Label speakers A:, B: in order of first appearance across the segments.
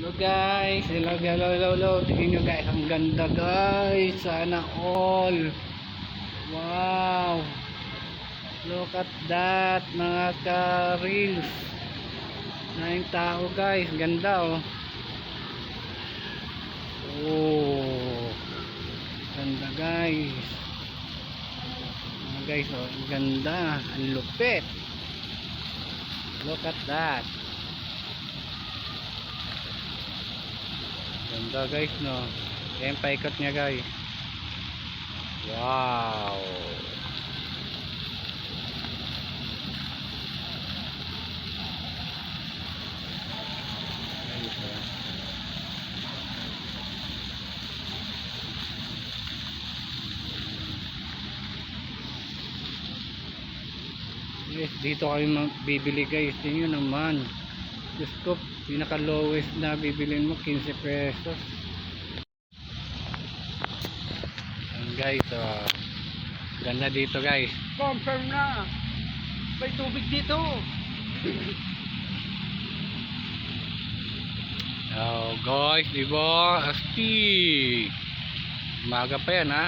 A: Hello guys, hello. Tingnan nyo guys, ang ganda guys. Sana all. Wow. Look at that mga ka-reels. Naing tao guys, ganda oh. Oh. Ganda guys. Guys oh, ang ganda, ang lupit. Look at that. Ganda guys no. Ayan paikot niya guys. Wow. Yes, dito kami bibili guys. Tingnan naman. Diyos ko, pinaka lowest na bibilin mo 15 pesos. Ayan guys, ganda dito guys.
B: Confirm na. May tubig dito.
A: Oh guys, diba? Astig. Umaga pa yan ha.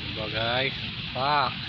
A: Diba guys? Pak.